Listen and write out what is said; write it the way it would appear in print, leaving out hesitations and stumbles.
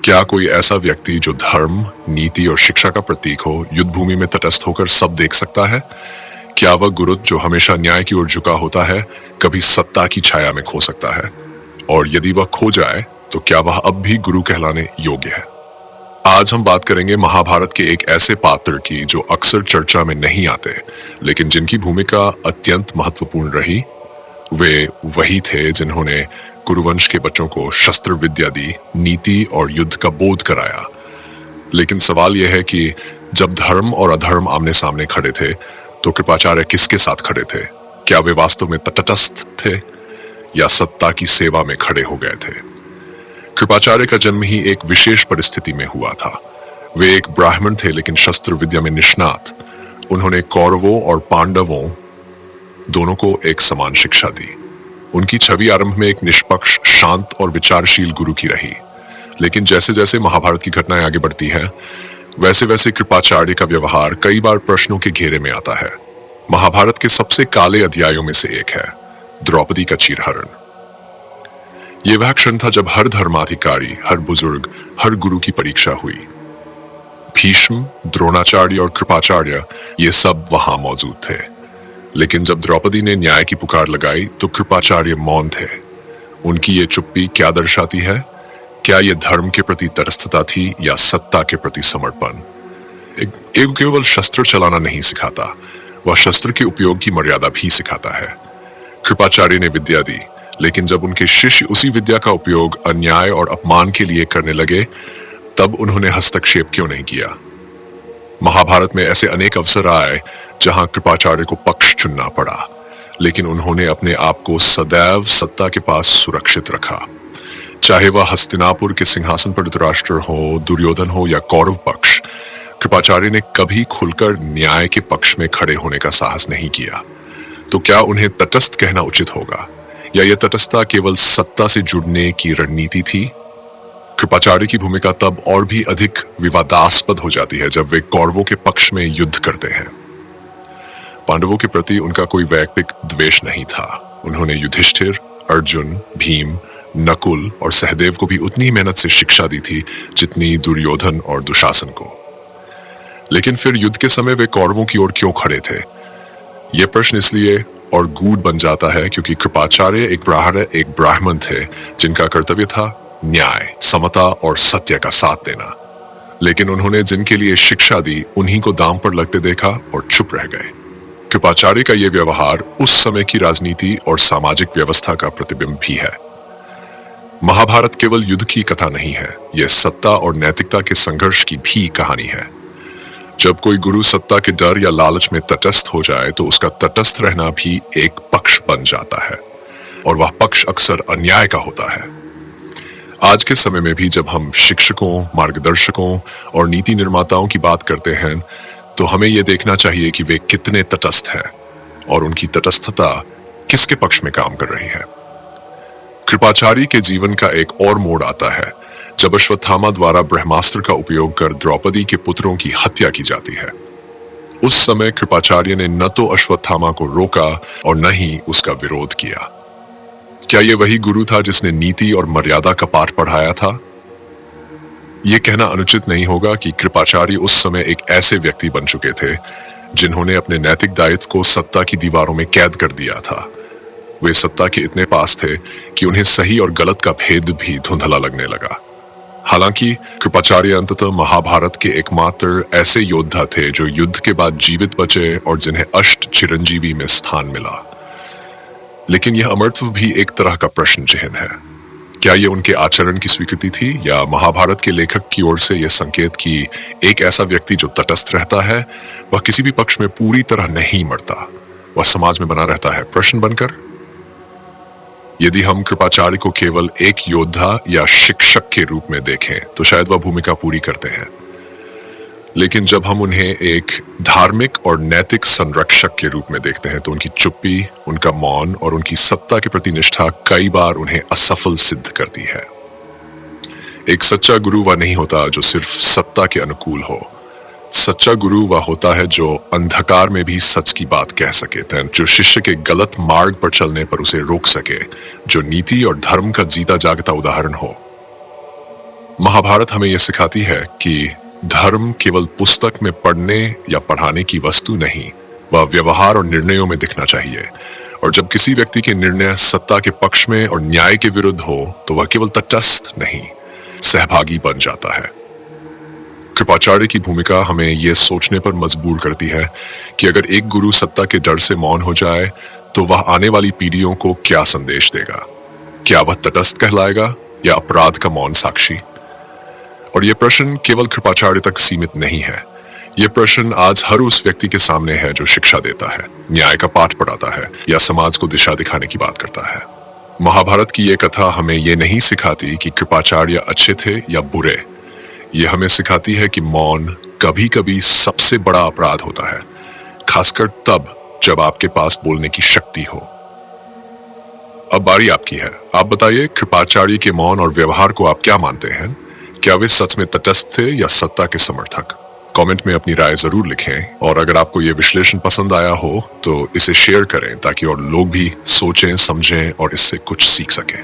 क्या कोई ऐसा व्यक्ति जो धर्म, नीति और शिक्षा का प्रतीक हो, युद्ध भूमि में तटस्थ होकर सब देख सकता है? क्या वह गुरुद जो हमेशा न्याय की ओर झुका होता है, कभी सत्ता की छाया में खो सकता है? और यदि वह खो जाए, तो क्या वह अब भी गुरु कहलाने योग्य है? आज हम बात करेंगे महाभारत के एक ऐसे पात्र की जो अक्सर चर्चा में नहीं आते, लेकिन जिनकी भूमिका अत्यंत महत्वपूर्ण रही। वे वही थे जिन्होंने कुरुवंश के बच्चों को शस्त्र विद्या दी, नीति और युद्ध का बोध कराया। लेकिन सवाल यह है कि जब धर्म और अधर्म आमने सामने खड़े थे, तो कृपाचार्य किसके साथ खड़े थे? क्या वे वास्तव में तटस्थ थे या सत्ता की सेवा में खड़े हो गए थे? कृपाचार्य का जन्म ही एक विशेष परिस्थिति में हुआ था। वे एक ब्राह्मण थे, लेकिन शस्त्र विद्या में निष्णात। उन्होंने कौरवों और पांडवों दोनों को एक समान शिक्षा दी। उनकी छवि आरंभ में एक निष्पक्ष, शांत और विचारशील गुरु की रही। लेकिन जैसे जैसे महाभारत की घटनाएं आगे बढ़ती हैं, वैसे वैसे कृपाचार्य का व्यवहार कई बार प्रश्नों के घेरे में आता है। महाभारत के सबसे काले अध्यायों में से एक है द्रौपदी का चीरहरण। यह वह क्षण था जब हर धर्माधिकारी, हर बुजुर्ग, हर गुरु की परीक्षा हुई। भीष्म, द्रोणाचार्य और कृपाचार्य ये सब वहां मौजूद थे। लेकिन जब द्रौपदी ने न्याय की पुकार लगाई, तो कृपाचार्य मौन थे। उनकी ये चुप्पी क्या दर्शाती है? क्या यह धर्म के प्रति तटस्थता थी या सत्ता के प्रति समर्पण? एक केवल शस्त्र चलाना नहीं सिखाता, वह शस्त्र के उपयोग की मर्यादा भी सिखाता है। कृपाचार्य ने विद्या दी, लेकिन जब उनके शिष्य उसी विद्या का उपयोग अन्याय और अपमान के लिए करने लगे, तब उन्होंने हस्तक्षेप क्यों नहीं किया? महाभारत में ऐसे अनेक अवसर आए जहां कृपाचार्य को पक्ष चुनना पड़ा, लेकिन उन्होंने अपने आप को सदैव सत्ता के पास सुरक्षित रखा। चाहे वह हस्तिनापुर के सिंहासन पर धृतराष्ट्र हो, दुर्योधन हो या कौरव पक्ष, कृपाचार्य ने कभी खुलकर न्याय के पक्ष में खड़े होने का साहस नहीं किया। तो क्या उन्हें तटस्थ कहना उचित होगा, या यह तटस्थता केवल सत्ता से जुड़ने की रणनीति थी? कृपाचार्य की भूमिका तब और भी अधिक विवादास्पद हो जाती है जब वे कौरवों के पक्ष में युद्ध करते हैं। पांडवों के प्रति उनका कोई वैयक्तिक द्वेष नहीं था। उन्होंने युधिष्ठिर, अर्जुन, भीम, नकुल और सहदेव को भी उतनी मेहनत से शिक्षा दी थी जितनी दुर्योधन और दुशासन को। लेकिन फिर युद्ध के समय वे कौरवों की ओर क्यों खड़े थे? यह प्रश्न इसलिए और गूढ़ बन जाता है क्योंकि कृपाचार्य एक ब्राह्मण थे जिनका कर्तव्य था न्याय, समता और सत्य का साथ देना। लेकिन उन्होंने जिनके लिए शिक्षा दी, उन्हीं को दांव पर लगते देखा और चुप रह गए। कृपाचार्य का यह व्यवहार उस समय की राजनीति और सामाजिक व्यवस्था का प्रतिबिंब भी है। महाभारत केवल युद्ध की कथा नहीं है, यह सत्ता और नैतिकता के संघर्ष की भी कहानी है। जब कोई गुरु सत्ता के डर या लालच में तटस्थ हो जाए, तो उसका तटस्थ रहना भी एक पक्ष बन जाता है, और वह पक्ष अक्सर अन्याय का होता है। आज के समय में भी जब हम शिक्षकों, मार्गदर्शकों और नीति निर्माताओं की बात करते हैं, तो हमें यह देखना चाहिए कि वे कितने तटस्थ हैं और उनकी तटस्थता किसके पक्ष में काम कर रही है। कृपाचार्य के जीवन का एक और मोड़ आता है जब अश्वत्थामा द्वारा ब्रह्मास्त्र का उपयोग कर द्रौपदी के पुत्रों की हत्या की जाती है। उस समय कृपाचार्य ने न तो अश्वत्थामा को रोका और न ही उसका विरोध किया। क्या यह वही गुरु था जिसने नीति और मर्यादा का पाठ पढ़ाया था? यह कहना अनुचित नहीं होगा कि कृपाचार्य उस समय एक ऐसे व्यक्ति बन चुके थे जिन्होंने अपने नैतिक दायित्व को सत्ता की दीवारों में कैद कर दिया था। वे सत्ता के इतने पास थे कि उन्हें सही और गलत का भेद भी धुंधला लगने लगा। हालांकि कृपाचार्य अंततः महाभारत के एकमात्र ऐसे योद्धा थे जो युद्ध के बाद जीवित बचे और जिन्हें अष्ट चिरंजीवी में स्थान मिला। लेकिन यह अमरत्व भी एक तरह का प्रश्न चिन्ह है। क्या यह उनके आचरण की स्वीकृति थी, या महाभारत के लेखक की ओर से यह संकेत कि एक ऐसा व्यक्ति जो तटस्थ रहता है, वह किसी भी पक्ष में पूरी तरह नहीं मरता, वह समाज में बना रहता है प्रश्न बनकर? यदि हम कृपाचार्य को केवल एक योद्धा या शिक्षक के रूप में देखें, तो शायद वह भूमिका पूरी करते हैं। लेकिन जब हम उन्हें एक धार्मिक और नैतिक संरक्षक के रूप में देखते हैं, तो उनकी चुप्पी, उनका मौन और उनकी सत्ता के प्रति निष्ठा कई बार उन्हें असफल सिद्ध करती है। एक सच्चा गुरु वह नहीं होता जो सिर्फ सत्ता के अनुकूल हो। सच्चा गुरु वह होता है जो अंधकार में भी सच की बात कह सके, जो शिष्य के गलत मार्ग पर चलने पर उसे रोक सके, जो नीति और धर्म का जीता जागता उदाहरण हो। महाभारत हमें यह सिखाती है कि धर्म केवल पुस्तक में पढ़ने या पढ़ाने की वस्तु नहीं, वह व्यवहार और निर्णयों में दिखना चाहिए। और जब किसी व्यक्ति के निर्णय सत्ता के पक्ष में और न्याय के विरुद्ध हो तो वह केवल तटस्थ नहीं, सहभागी बन जाता है। कृपाचार्य की भूमिका हमें यह सोचने पर मजबूर करती है कि अगर एक गुरु सत्ता के डर से मौन हो जाए तो वह आने वाली पीढ़ियों को क्या संदेश देगा। क्या वह तटस्थ कहलाएगा या अपराध का मौन साक्षी। और यह प्रश्न केवल कृपाचार्य तक सीमित नहीं है। यह प्रश्न आज हर उस व्यक्ति के सामने है जो शिक्षा देता है, न्याय का पाठ पढ़ाता है या समाज को दिशा दिखाने की बात करता है। महाभारत की यह कथा हमें यह नहीं सिखाती कि कृपाचार्य अच्छे थे या बुरे। यह हमें सिखाती है कि मौन कभी कभी सबसे बड़ा अपराध होता है, खासकर तब जब आपके पास बोलने की शक्ति हो। अब बारी आपकी है। आप बताइए, कृपाचार्य के मौन और व्यवहार को आप क्या मानते हैं? क्या वे सच में तटस्थ थे या सत्ता के समर्थक? कमेंट में अपनी राय जरूर लिखें। और अगर आपको यह विश्लेषण पसंद आया हो तो इसे शेयर करें ताकि और लोग भी सोचें, समझें और इससे कुछ सीख सकें।